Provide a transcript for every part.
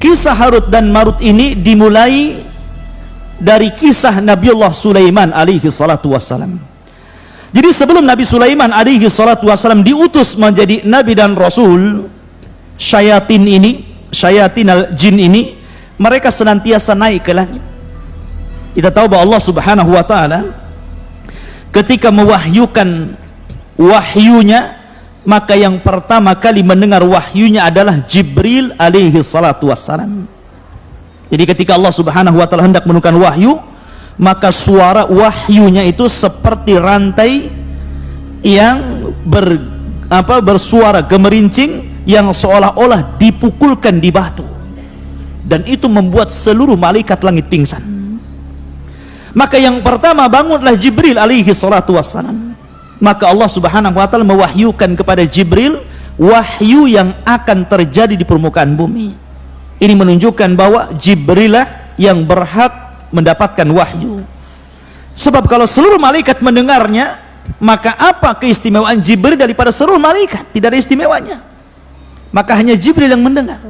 Kisah Harut dan Marut ini dimulai dari kisah Nabiullah Sulaiman alaihi salatu wassalam. Jadi sebelum Nabi Sulaiman alaihi salatu wassalam diutus menjadi nabi dan rasul, syayatin al-jin ini mereka senantiasa naik ke langit. Kita tahu bahwa Allah Subhanahu wa taala ketika mewahyukan wahyunya, maka yang pertama kali mendengar wahyunya adalah Jibril alaihi salatu wassalam. Jadi ketika Allah Subhanahu wa taala hendak menurunkan wahyu, maka suara wahyunya itu seperti rantai yang bersuara gemerincing yang seolah-olah dipukulkan di batu, dan itu membuat seluruh malaikat langit pingsan. Maka yang pertama bangunlah Jibril alaihi salatu wassalam. Maka Allah Subhanahu wa taala mewahyukan kepada Jibril wahyu yang akan terjadi di permukaan bumi. Ini menunjukkan bahwa Jibril lah yang berhak mendapatkan wahyu. Sebab kalau seluruh malaikat mendengarnya, maka apa keistimewaan Jibril daripada seluruh malaikat? Tidak ada istimewanya. Maka hanya Jibril yang mendengar.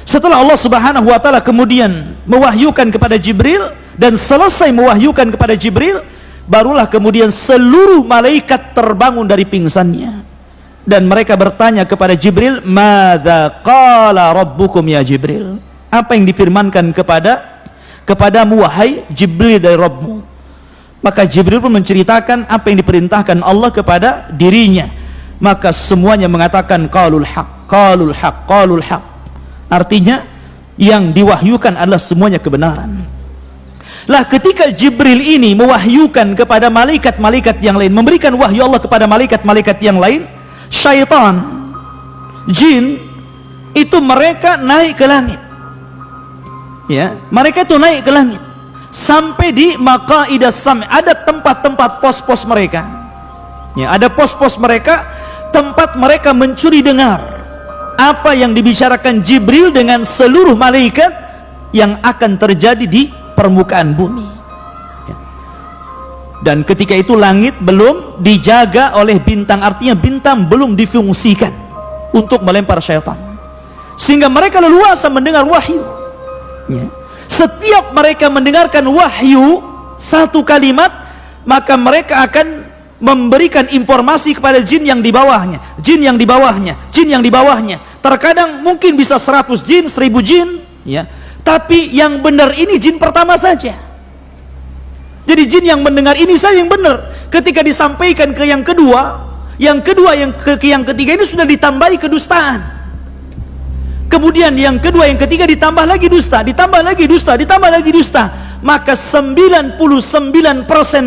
Setelah Allah Subhanahu wa taala kemudian mewahyukan kepada Jibril, dan selesai mewahyukan kepada Jibril, barulah kemudian seluruh malaikat terbangun dari pingsannya. Dan mereka bertanya kepada Jibril, "Madza qala rabbukum ya Jibril?" Apa yang difirmankan kepadamu wahai Jibril dari Rabbmu? Maka Jibril pun menceritakan apa yang diperintahkan Allah kepada dirinya. Maka semuanya mengatakan qalul haq, qalul haq, qalul haq. Artinya yang diwahyukan adalah semuanya kebenaran. Lah ketika Jibril ini mewahyukan kepada malaikat-malaikat yang lain, memberikan wahyu Allah kepada malaikat-malaikat yang lain, syaitan, jin itu mereka naik ke langit. Ya, mereka itu naik ke langit sampai di maqaidas sam', ada tempat-tempat pos-pos mereka. Ya, ada pos-pos mereka, tempat mereka mencuri dengar apa yang dibicarakan Jibril dengan seluruh malaikat yang akan terjadi di permukaan bumi. Ya. Dan ketika itu langit belum dijaga oleh bintang, artinya bintang belum difungsikan untuk melempar syaitan, sehingga mereka leluasa mendengar wahyu. Ya. Setiap mereka mendengarkan wahyu satu kalimat, maka mereka akan memberikan informasi kepada jin yang di bawahnya, jin yang di bawahnya, jin yang di bawahnya. Terkadang mungkin bisa 100 jin, 1000 jin, ya. Tapi yang benar ini jin pertama saja. Jadi jin yang mendengar ini saja yang benar. Ketika disampaikan ke yang kedua, yang ketiga ini sudah ditambahi kedustaan. Kemudian yang kedua, yang ketiga ditambah lagi dusta, ditambah lagi dusta, ditambah lagi dusta. Maka 99%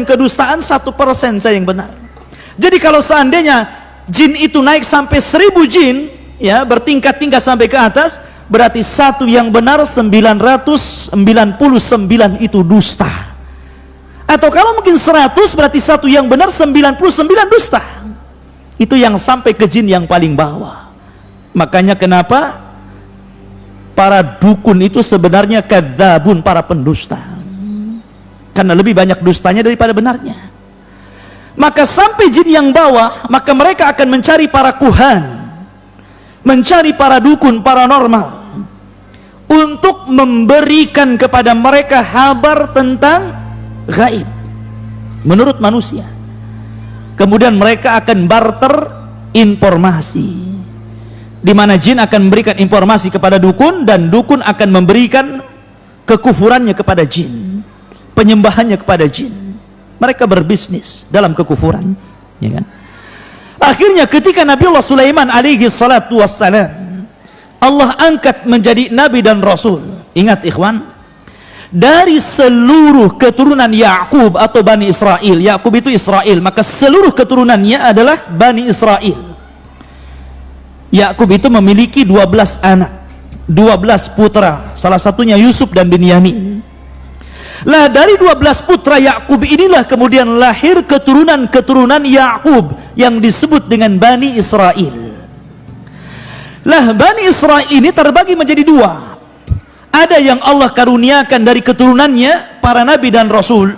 kedustaan, 1% saja yang benar. Jadi kalau seandainya jin itu naik sampai 1000 jin, ya, bertingkat-tingkat sampai ke atas, berarti satu yang benar, 999 itu dusta. Atau kalau mungkin 100, berarti satu yang benar, 99 dusta. Itu yang sampai ke jin yang paling bawah. Makanya kenapa para dukun itu sebenarnya kadzabun, para pendusta, karena lebih banyak dustanya daripada benarnya. Maka sampai jin yang bawah, maka mereka akan mencari para kuhan, mencari para dukun paranormal untuk memberikan kepada mereka kabar tentang gaib menurut manusia. Kemudian mereka akan barter informasi, di mana jin akan memberikan informasi kepada dukun, dan dukun akan memberikan kekufurannya kepada jin, penyembahannya kepada jin. Mereka berbisnis dalam kekufuran, ya kan? Akhirnya ketika Nabiullah Sulaiman alaihi salatu wassalam Allah angkat menjadi nabi dan rasul. Ingat ikhwan, dari seluruh keturunan Yakub atau Bani Israel, Yakub itu Israel, maka seluruh keturunannya adalah Bani Israel. Yakub itu memiliki 12 anak, 12 putra, salah satunya Yusuf dan Binyamin. Lah dari 12 putra Yakub inilah kemudian lahir keturunan-keturunan Yakub yang disebut dengan Bani Israel. Lah Bani Israel ini terbagi menjadi dua. Ada yang Allah karuniakan dari keturunannya para nabi dan rasul,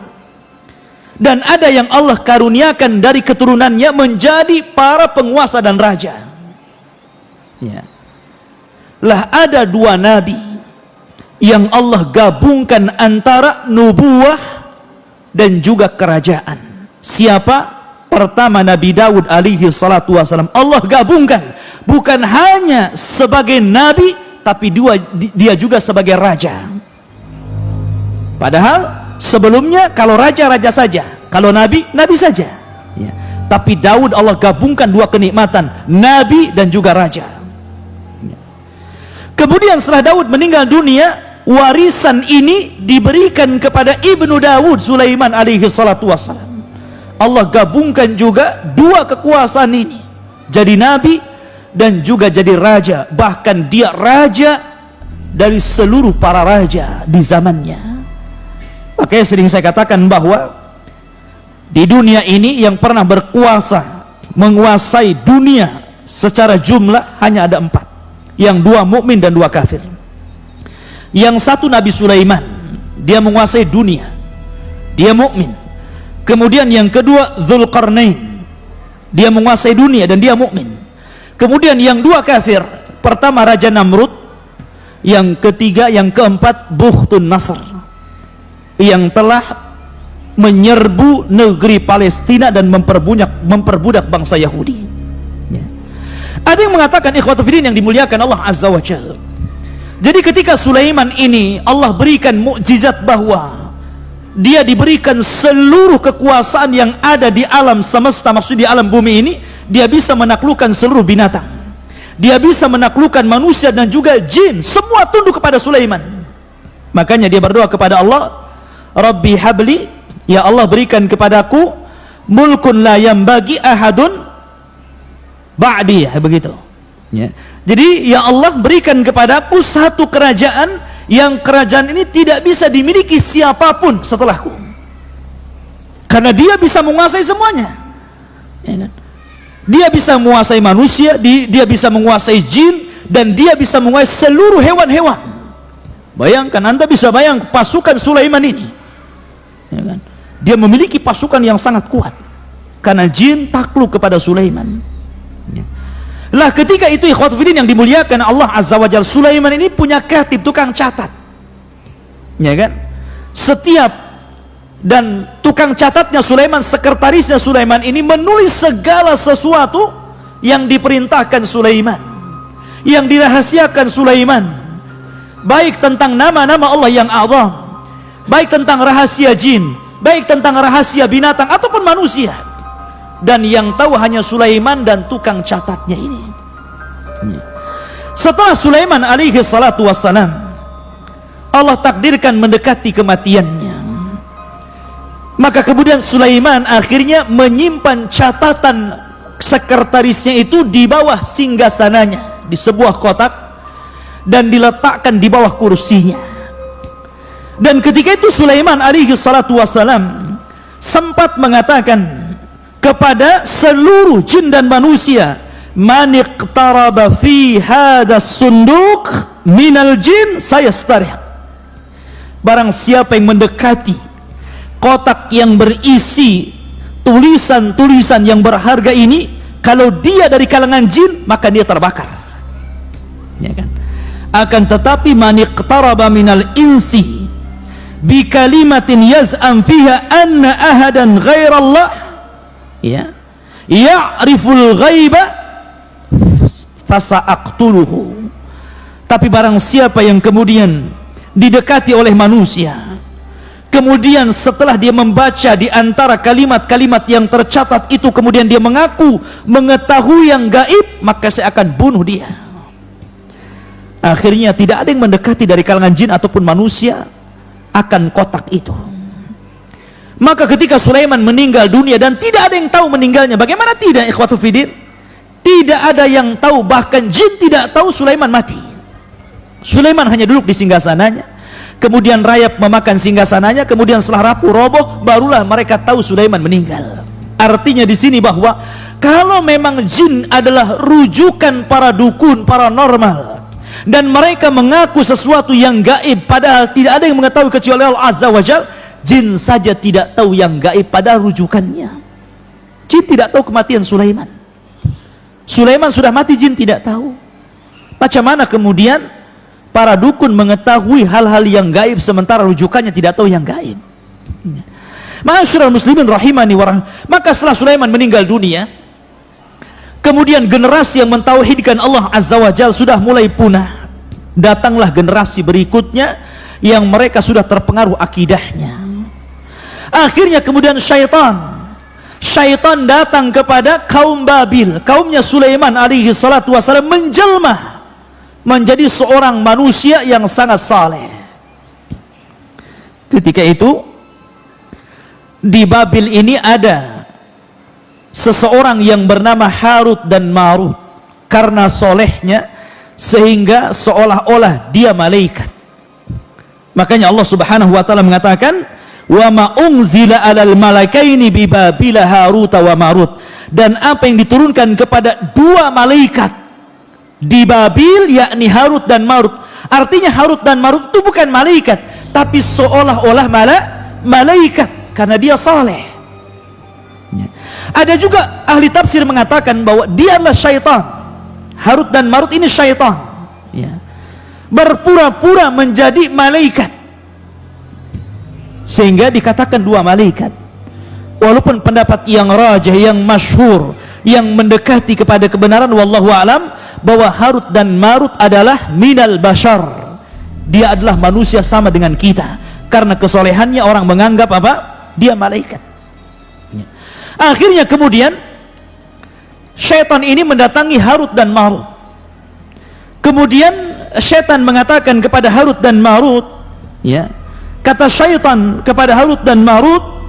dan ada yang Allah karuniakan dari keturunannya menjadi para penguasa dan raja. Ya. lah ada dua nabi yang Allah gabungkan antara nubuwah dan juga kerajaan. Siapa? Pertama Nabi Daud alaihi salatu wasalam. Allah gabungkan bukan hanya sebagai nabi, tapi dia juga sebagai raja. Padahal sebelumnya kalau raja saja, kalau nabi saja ya. Tapi Daud Allah gabungkan dua kenikmatan, nabi dan juga raja ya. Kemudian setelah Daud meninggal dunia, warisan ini diberikan kepada ibnu Daud, Sulaiman alaihi salatu wassalam. Allah gabungkan juga dua kekuasaan ini, jadi nabi dan juga jadi raja. Bahkan dia raja dari seluruh para raja di zamannya. Makanya sering saya katakan bahwa di dunia ini yang pernah berkuasa, menguasai dunia secara jumlah hanya ada 4, yang 2 mukmin dan 2 kafir. Yang satu Nabi Sulaiman, dia menguasai dunia, dia mukmin. Kemudian yang kedua Dzulqarnain, dia menguasai dunia dan dia mukmin. Kemudian yang 2 kafir, pertama Raja Namrud, yang ketiga, yang keempat Bukhtun Nasr, yang telah menyerbu negeri Palestina dan memperbudak bangsa Yahudi ya. Ada yang mengatakan, ikhwatu fiddin yang dimuliakan Allah Azza wa Jalla, jadi ketika Sulaiman ini Allah berikan mukjizat bahwa dia diberikan seluruh kekuasaan yang ada di alam semesta, maksud di alam bumi ini, dia bisa menaklukkan seluruh binatang, dia bisa menaklukkan manusia dan juga jin, semua tunduk kepada Sulaiman. Makanya dia berdoa kepada Allah, Rabbi habli, ya Allah berikan kepadaku mulkun la yambagi ahadun ba'di, begitu ya. Jadi ya Allah berikan kepadaku satu kerajaan yang kerajaan ini tidak bisa dimiliki siapapun setelahku, karena dia bisa menguasai semuanya ya kan? Dia bisa menguasai manusia, dia bisa menguasai jin, dan dia bisa menguasai seluruh hewan-hewan. Bayangkan, Anda bisa bayang pasukan Sulaiman ini ya kan? Dia memiliki pasukan yang sangat kuat karena jin takluk kepada Sulaiman ya. Lah ketika itu ikhwatu fiddin yang dimuliakan Allah Azza wa Jalla, Sulaiman ini punya katib, tukang catat ya kan. Setiap dan tukang catatnya Sulaiman, sekretarisnya Sulaiman ini menulis segala sesuatu yang diperintahkan Sulaiman, yang dirahasiakan Sulaiman, baik tentang nama-nama Allah yang azam, baik tentang rahasia jin, baik tentang rahasia binatang ataupun manusia. Dan yang tahu hanya Sulaiman dan tukang catatnya ini. Setelah Sulaiman alaihi salatu wassalam, Allah takdirkan mendekati kematiannya. Maka kemudian Sulaiman akhirnya menyimpan catatan sekretarisnya itu di bawah singgasananya, di sebuah kotak, dan diletakkan di bawah kursinya. Dan ketika itu Sulaiman alaihi salatu wassalam sempat mengatakan kepada seluruh jin dan manusia, man iqtaraba fi hadas sunduk minal jin sayastarih, barang siapa yang mendekati kotak yang berisi tulisan-tulisan yang berharga ini, kalau dia dari kalangan jin maka dia terbakar ya kan. Akan tetapi man iqtaraba minal insi bi kalimatin yaz'am fiha anna ahadan ghairallah ya ya'riful ghaiba fasa'aqtuluhu, tapi barang siapa yang kemudian didekati oleh manusia, kemudian setelah dia membaca di antara kalimat-kalimat yang tercatat itu, kemudian dia mengaku mengetahui yang gaib, maka saya akan bunuh dia. Akhirnya tidak ada yang mendekati dari kalangan jin ataupun manusia akan kotak itu. Maka ketika Sulaiman meninggal dunia dan tidak ada yang tahu meninggalnya, bagaimana tidak ikhwatu fiddin? Tidak ada yang tahu, bahkan jin tidak tahu Sulaiman mati. Sulaiman hanya duduk di singgasananya, kemudian rayap memakan singgasananya, kemudian setelah rapuh roboh barulah mereka tahu Sulaiman meninggal. Artinya di sini bahwa kalau memang jin adalah rujukan para dukun, paranormal, dan mereka mengaku sesuatu yang gaib padahal tidak ada yang mengetahui kecuali Allah Azza wa Jalla, jin saja tidak tahu yang gaib pada rujukannya. Jin tidak tahu kematian Sulaiman. Sulaiman sudah mati, jin tidak tahu. Macam mana kemudian para dukun mengetahui hal-hal yang gaib sementara rujukannya tidak tahu yang gaib? Ma'asyiral muslimin rahimani wa maka setelah Sulaiman meninggal dunia, kemudian generasi yang mentauhidkan Allah Azza wa Jalla sudah mulai punah. Datanglah generasi berikutnya yang mereka sudah terpengaruh akidahnya. Akhirnya kemudian syaitan datang kepada kaum Babil, kaumnya Sulaiman alaihi salatu wasallam, menjelma menjadi seorang manusia yang sangat saleh. Ketika itu di Babil ini ada seseorang yang bernama Harut dan Marut. Karena solehnya sehingga seolah-olah dia malaikat. Makanya Allah Subhanahu wa taala mengatakan, "Wa ma unzila 'alal malakaini bi Babil Harut wa Marut." Dan apa yang diturunkan kepada dua malaikat di Babil, yakni Harut dan Marut. Artinya Harut dan Marut itu bukan malaikat, tapi seolah-olah malaikat karena dia saleh. Ada juga ahli tafsir mengatakan bahwa dia adalah syaitan. Harut dan Marut ini syaitan, berpura-pura menjadi malaikat, sehingga dikatakan dua malaikat. Walaupun pendapat yang rajih, yang masyhur, yang mendekati kepada kebenaran, wallahu alam, bahwa Harut dan Marut adalah minal bashar. Dia adalah manusia sama dengan kita. Karena kesolehannya orang menganggap apa? Dia malaikat. Akhirnya kemudian syaitan ini mendatangi Harut dan Marut. Kemudian syaitan mengatakan kepada Harut dan Marut, kata syaitan kepada Harut dan Marut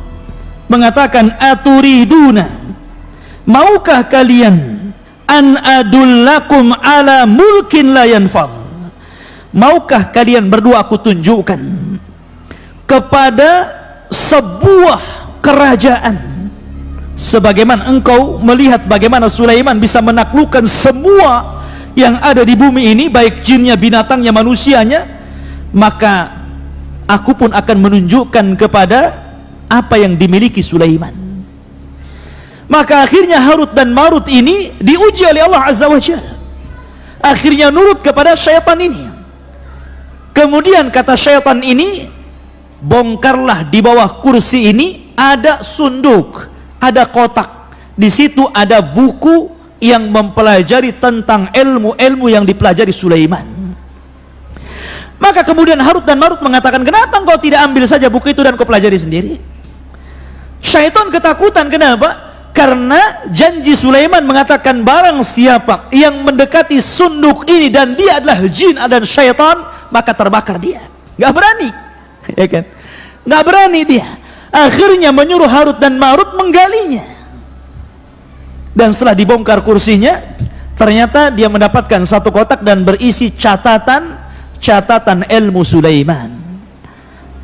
mengatakan, "Aturiduna, maukah kalian an adullakum ala mulkin la yanfad?" Maukah kalian berdua aku tunjukkan kepada sebuah kerajaan sebagaimana engkau melihat bagaimana Sulaiman bisa menaklukkan semua yang ada di bumi ini, baik jinnya, binatangnya, manusianya, maka aku pun akan menunjukkan kepada apa yang dimiliki Sulaiman. Maka akhirnya Harut dan Marut ini diuji oleh Allah Azza wa Jalla. Akhirnya nurut kepada syaitan ini. Kemudian kata syaitan ini, bongkarlah di bawah kursi ini ada sunduk, ada kotak. Di situ ada buku yang mempelajari tentang ilmu-ilmu yang dipelajari Sulaiman. Maka kemudian Harut dan Marut mengatakan, "Kenapa engkau tidak ambil saja buku itu dan kau pelajari sendiri?" Syaitan ketakutan. Kenapa? Karena janji Sulaiman mengatakan, barang siapa yang mendekati sunduk ini dan dia adalah jin dan syaitan, maka terbakar dia. Gak berani, ya kan? Gak berani dia. Akhirnya menyuruh Harut dan Marut menggalinya. Dan setelah dibongkar kursinya, ternyata dia mendapatkan satu kotak dan berisi catatan ilmu Sulaiman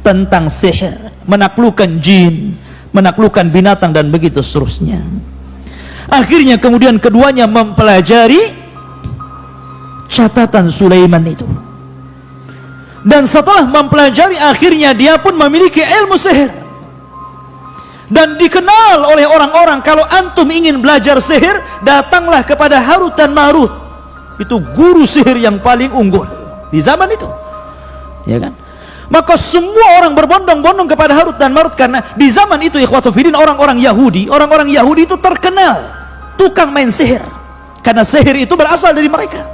tentang sihir, menaklukkan jin, menaklukkan binatang, dan begitu seterusnya. Akhirnya kemudian keduanya mempelajari catatan Sulaiman itu. Dan setelah mempelajari, akhirnya dia pun memiliki ilmu sihir. Dan dikenal oleh orang-orang, kalau antum ingin belajar sihir, datanglah kepada Harut dan Marut. Itu guru sihir yang paling unggul di zaman itu, ya kan? Maka semua orang berbondong-bondong kepada Harut dan Marut, karena di zaman itu ikhwatu fiddin, orang-orang Yahudi itu terkenal tukang main sihir, karena sihir itu berasal dari mereka.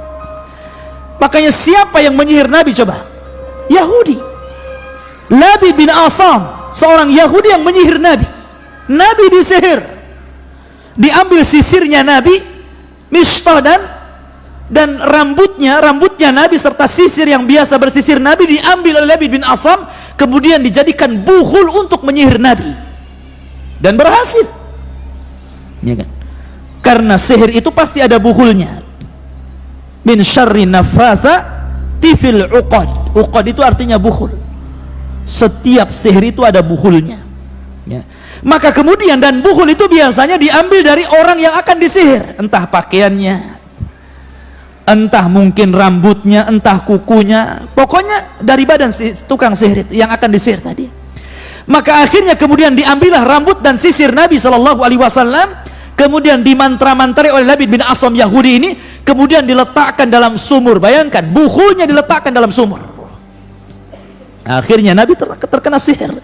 Makanya siapa yang menyihir Nabi coba? Yahudi. Labid bin Asam, seorang Yahudi yang menyihir Nabi. Nabi disihir, diambil sisirnya Nabi, Mishtah dan rambutnya Nabi serta sisir yang biasa bersisir Nabi diambil oleh Labid bin Asam, kemudian dijadikan buhul untuk menyihir Nabi, dan berhasil, ya kan? Karena sihir itu pasti ada buhulnya. Min syarri nafratha tifil uqad. Uqad itu artinya buhul. Setiap sihir itu ada buhulnya, ya. Maka kemudian, dan buhul itu biasanya diambil dari orang yang akan disihir, entah pakaiannya, entah mungkin rambutnya, entah kukunya, pokoknya dari badan si tukang sihir itu yang akan disihir tadi. Maka akhirnya kemudian diambillah rambut dan sisir Nabi SAW, kemudian dimantra-mantrai oleh Labid bin Asam Yahudi ini, kemudian diletakkan dalam sumur. Bayangkan, bukunya diletakkan dalam sumur. Akhirnya Nabi terkena sihir,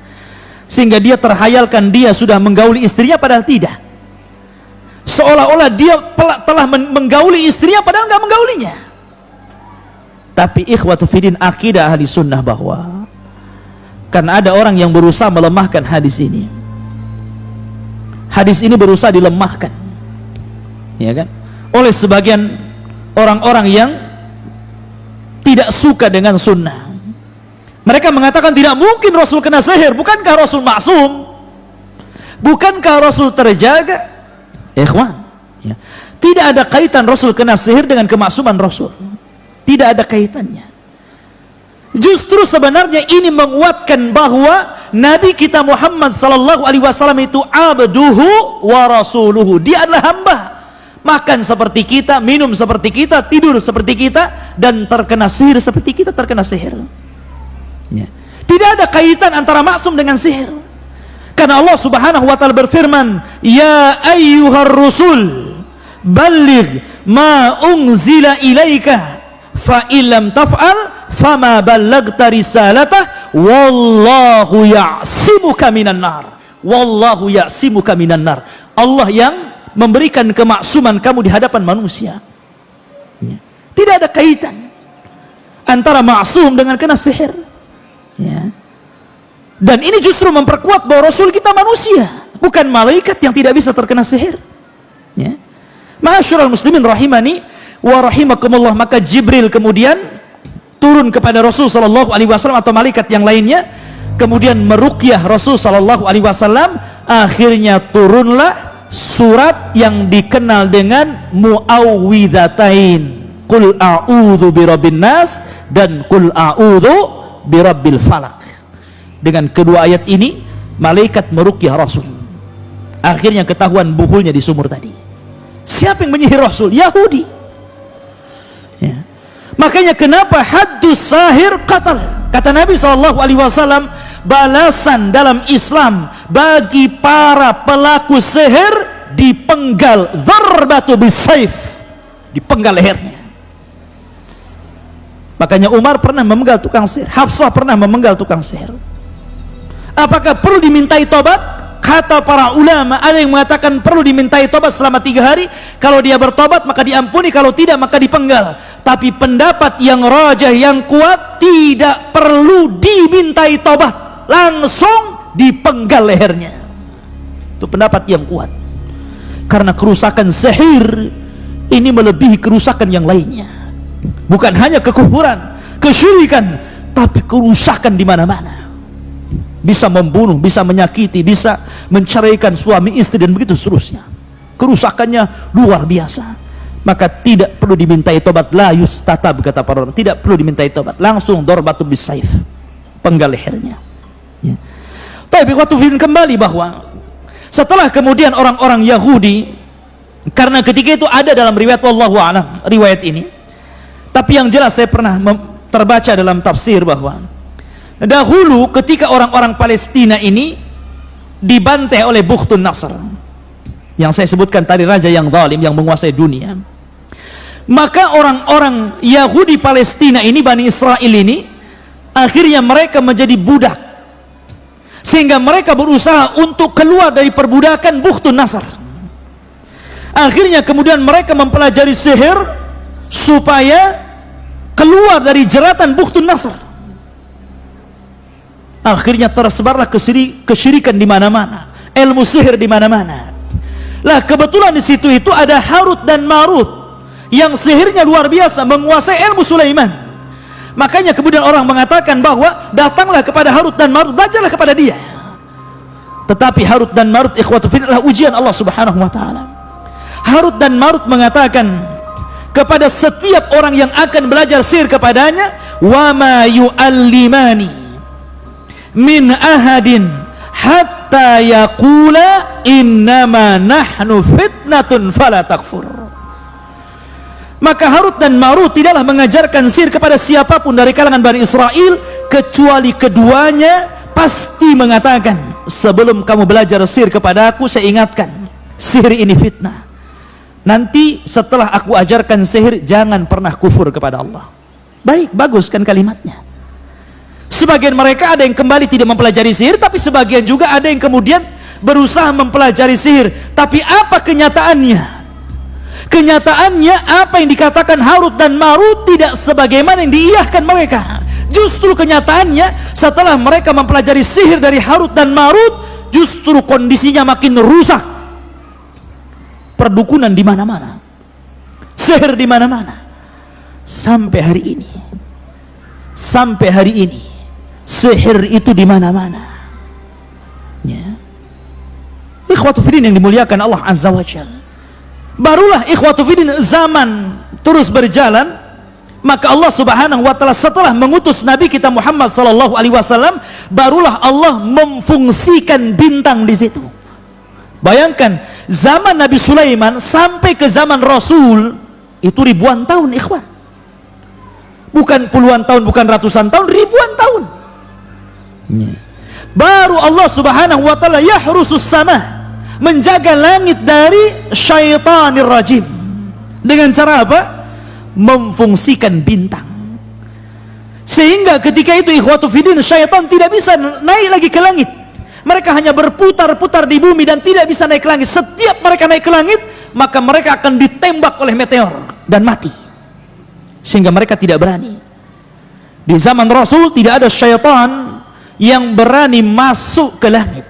sehingga dia terhayalkan dia sudah menggauli istrinya, padahal tidak. Seolah-olah dia telah menggauli istrinya, padahal nggak menggaulinya. Tapi ikhwatu fiddin, akidah ahli sunnah bahwa karena ada orang yang berusaha melemahkan hadis ini. Hadis ini berusaha dilemahkan, ya kan, oleh sebagian orang-orang yang tidak suka dengan sunnah. Mereka mengatakan tidak mungkin Rasul kena sihir. Bukankah Rasul maksum? Bukankah Rasul terjaga? Ikhwan, ya. Tidak ada kaitan Rasul kena sihir dengan kemaksuman Rasul. Tidak ada kaitannya. Justru sebenarnya ini menguatkan bahwa Nabi kita Muhammad sallallahu alaihi wasallam itu abduhu wa rasuluhu. Dia adalah hamba, makan seperti kita, minum seperti kita, tidur seperti kita, dan terkena sihir seperti kita terkena sihir. Ya. Tidak ada kaitan antara maksum dengan sihir. Karena Allah Subhanahu wa taala berfirman, "Ya ayyuhar rusul, balligh ma unzila ilaika, fa illam taf'al fama ballagta risalatah, wallahu ya'simuka minan nar." Wallahu ya'simuka minan nar. Allah yang memberikan kemaksuman kamu di hadapan manusia. Ya. Tidak ada kaitan antara maksum dengan kena sihir. Ya. Dan ini justru memperkuat bahwa Rasul kita manusia, bukan malaikat yang tidak bisa terkena sihir. Ya. Ma'asyiral muslimin rahimani wa rahimakumullah, maka Jibril kemudian turun kepada Rasul sallallahu alaihi wasallam atau malaikat yang lainnya, kemudian meruqyah Rasul sallallahu alaihi wasallam. Akhirnya turunlah surat yang dikenal dengan Muawwidzatain, Qul a'udzu birabbin nas dan Qul a'udzu birabbil falaq. Dengan kedua ayat ini malaikat meruqyah Rasul. Akhirnya ketahuan buhulnya di sumur tadi. Siapa yang menyihir Rasul? Yahudi. Ya. Makanya kenapa haddus sahir qatal? Kata Nabi SAW, balasan dalam Islam bagi para pelaku sihir dipenggal, dharbatu bisayf, dipenggal lehernya. Makanya Umar pernah memenggal tukang sihir, Hafsah pernah memenggal tukang sihir. Apakah perlu dimintai tobat? Kata para ulama, ada yang mengatakan perlu dimintai tobat selama 3 hari. Kalau dia bertobat maka diampuni, kalau tidak maka dipenggal. Tapi pendapat yang rajah, yang kuat, tidak perlu dimintai tobat, langsung dipenggal lehernya. Itu pendapat yang kuat. Karena kerusakan sihir ini melebihi kerusakan yang lainnya. Bukan hanya kekufuran, kesyirikan, tapi kerusakan di mana-mana. Bisa membunuh, bisa menyakiti, bisa menceraikan suami istri dan begitu seterusnya. Kerusakannya luar biasa. Maka tidak perlu dimintai tobat, la yustatab, kata para ulama, tidak perlu dimintai tobat, langsung darbatu bisayf, penggal lehernya. Ya. Tapi waktu film kembali bahwa setelah kemudian orang-orang Yahudi, karena ketika itu ada dalam riwayat wallahu a'lam riwayat ini, tapi yang jelas saya pernah terbaca dalam tafsir bahwa dahulu ketika orang-orang Palestina ini dibantai oleh Bukhtun Nasr, yang saya sebutkan tadi, raja yang zalim yang menguasai dunia, maka orang-orang Yahudi Palestina ini, Bani Israel ini, akhirnya mereka menjadi budak, sehingga mereka berusaha untuk keluar dari perbudakan Bukhtun Nasr. Akhirnya kemudian mereka mempelajari sihir supaya keluar dari jeratan Bukhtun Nasr. Akhirnya tersebarlah kesyirikan di mana-mana, ilmu sihir di mana-mana. Lah kebetulan di situ itu ada Harut dan Marut yang sihirnya luar biasa, menguasai ilmu Sulaiman. Makanya kemudian orang mengatakan bahwa datanglah kepada Harut dan Marut, belajarlah kepada dia. Tetapi Harut dan Marut, ikhwatu fillah, adalah ujian Allah Subhanahu wa taala. Harut dan Marut mengatakan kepada setiap orang yang akan belajar sihir kepadanya, wa ma yu'allimani min ahadin hatta yaqula innama nahnu fitnatun fala takfur. Maka Harut dan Marut tidaklah mengajarkan sihir kepada siapapun dari kalangan Bani Israel, kecuali keduanya pasti mengatakan, sebelum kamu belajar sihir kepada aku, saya ingatkan, sihir ini fitnah, nanti setelah aku ajarkan sihir jangan pernah kufur kepada Allah. Baik, bagus kan kalimatnya. Sebagian mereka ada yang kembali tidak mempelajari sihir, tapi sebagian juga ada yang kemudian berusaha mempelajari sihir. Tapi apa kenyataannya? Kenyataannya apa yang dikatakan Harut dan Marut tidak sebagaimana yang diiyahkan mereka. Justru kenyataannya setelah mereka mempelajari sihir dari Harut dan Marut, justru kondisinya makin rusak. Perdukunan di mana-mana, sihir di mana-mana, sampai hari ini. Sampai hari ini sihir itu di mana-mana. Ya. Ikhwatu fiddin yang dimuliakan Allah Azza wa Jalla. Barulah ikhwatu fiddin zaman terus berjalan, maka Allah Subhanahu wa taala setelah mengutus Nabi kita Muhammad sallallahu alaihi wasallam, barulah Allah memfungsikan bintang di situ. Bayangkan, zaman Nabi Sulaiman sampai ke zaman Rasul itu ribuan tahun, ikhwan. Bukan puluhan tahun, bukan ratusan tahun, ribuan tahun. Baru Allah Subhanahu wa taala yahrusus sama, menjaga langit dari syaitanir rajim. Dengan cara apa? Memfungsikan bintang. Sehingga ketika itu ikhwatu fiddin, syaitan tidak bisa naik lagi ke langit. Mereka hanya berputar-putar di bumi dan tidak bisa naik ke langit. Setiap mereka naik ke langit, maka mereka akan ditembak oleh meteor dan mati. Sehingga mereka tidak berani. Di zaman Rasul tidak ada syaitan yang berani masuk ke langit.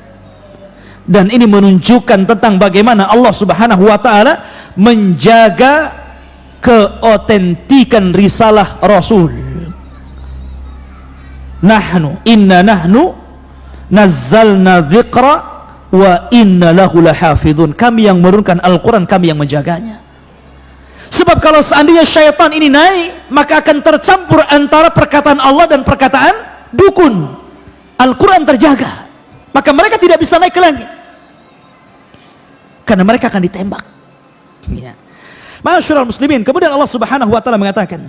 Dan ini menunjukkan tentang bagaimana Allah Subhanahu wa taala menjaga keotentikan risalah Rasul. Inna nahnu nazzalna dzikra wa inna lahu lahafizun. Kami yang menurunkan Al-Quran, kami yang menjaganya. Sebab kalau seandainya syaitan ini naik, maka akan tercampur antara perkataan Allah dan perkataan dukun. Al-Quran terjaga, maka mereka tidak bisa naik ke langit karena mereka akan ditembak. Ya. Ma'asyiral muslimin, kemudian Allah Subhanahu wa taala mengatakan,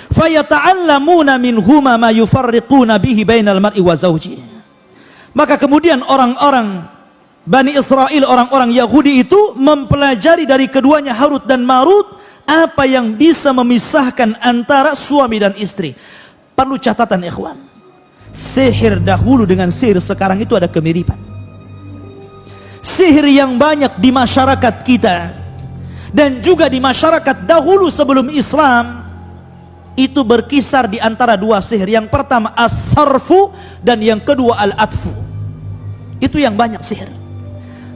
fayata'allamuna minhuma ma yufarriquna bihi bainal mar'i wa zawji. Maka kemudian orang-orang Bani Israel, orang-orang Yahudi itu mempelajari dari keduanya Harut dan Marut apa yang bisa memisahkan antara suami dan istri. Perlu catatan ikhwan, sihir dahulu dengan sihir sekarang itu ada kemiripan. Sihir yang banyak di masyarakat kita dan juga di masyarakat dahulu sebelum Islam itu berkisar di antara dua sihir. Yang pertama as-sarfu dan yang kedua al-atfu. Itu yang banyak sihir.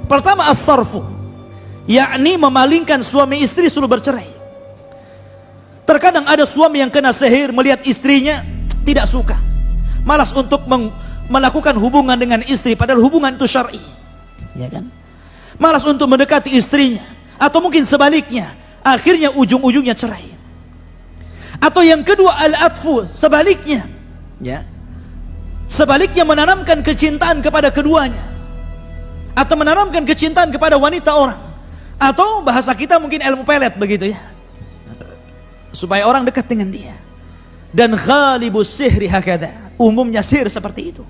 Pertama as-sarfu, yakni memalingkan suami istri suruh bercerai. Terkadang ada suami yang kena sihir melihat istrinya tidak suka, malas untuk melakukan hubungan dengan istri, padahal hubungan itu syar'i, ya kan? Malas untuk mendekati istrinya, atau mungkin sebaliknya, akhirnya ujung-ujungnya cerai. Atau yang kedua al-atfu, sebaliknya, ya, sebaliknya menanamkan kecintaan kepada keduanya, atau menanamkan kecintaan kepada wanita orang, atau bahasa kita mungkin ilmu pelet begitu ya, supaya orang dekat dengan dia. Dan ghalibus sihri hakadha, umumnya sihir seperti itu.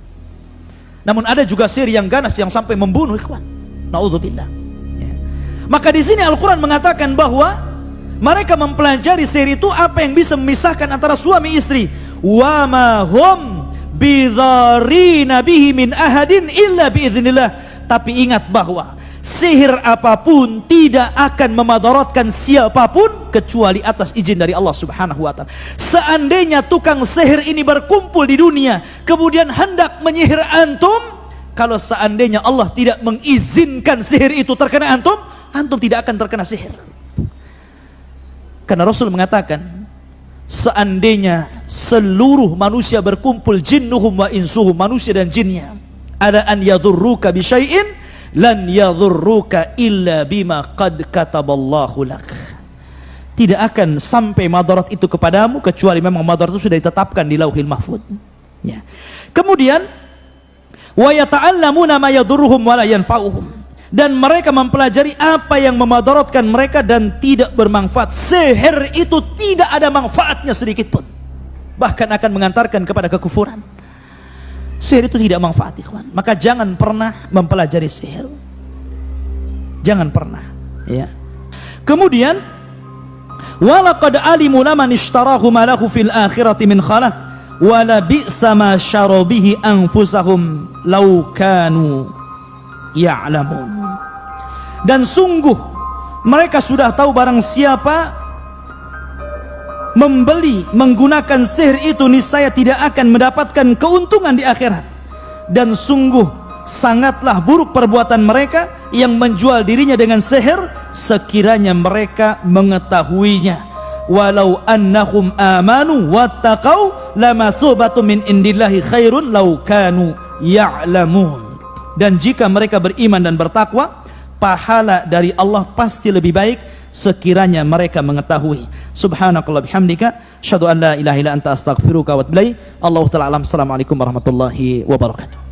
Namun ada juga sihir yang ganas yang sampai membunuh, ikhwan. Naudzubillah. Ya. Maka di sini Al-Quran mengatakan bahwa mereka mempelajari sihir itu apa yang bisa memisahkan antara suami istri. Wa ma hum bidharina bihi min ahadin illa biiznillah. Tapi ingat bahwa sihir apapun tidak akan memadaratkan siapapun kecuali atas izin dari Allah Subhanahu wa taala. Seandainya tukang sihir ini berkumpul di dunia kemudian hendak menyihir antum, kalau seandainya Allah tidak mengizinkan sihir itu terkena antum, antum tidak akan terkena sihir. Karena Rasul mengatakan, seandainya seluruh manusia berkumpul, jinnuhum wa insuhum, manusia dan jinnya, ada an yadurruka bi syai'in lan yadurruka illa bima qad kataballahu lak. Tidak akan sampai madarat itu kepadamu kecuali memang madarat itu sudah ditetapkan di Lauhil Mahfuz. Ya. Kemudian wa yata'allamuna ma yadurruhum wa la yanfa'uhum, dan mereka mempelajari apa yang memadaratkan mereka dan tidak bermanfaat. Sihir itu tidak ada manfaatnya sedikit pun, bahkan akan mengantarkan kepada kekufuran. Sihir itu tidak manfaat, ikhwan. Maka jangan pernah mempelajari sihir. Jangan pernah, ya. Kemudian walaqad alimu laman ishtarahu ma lahu fil akhirati min khalaq wala bi'sa ma syaraw bihi anfusahum law kanu ya'lamun. Dan sungguh mereka sudah tahu barang siapa membeli menggunakan sihir itu niscaya tidak akan mendapatkan keuntungan di akhirat. Dan sungguh sangatlah buruk perbuatan mereka yang menjual dirinya dengan sihir sekiranya mereka mengetahuinya. Walau annahum amanu wattaqau lamathubatun min indillahi khairun law kanu ya'lamun. Dan jika mereka beriman dan bertakwa, pahala dari Allah pasti lebih baik sekiranya mereka mengetahui. Subhanakallah bihamdika asyhadu an la ilaha illa anta astaghfiruka wa atubu ilaik. Allahu ta'ala alam. Assalamualaikum warahmatullahi wabarakatuh.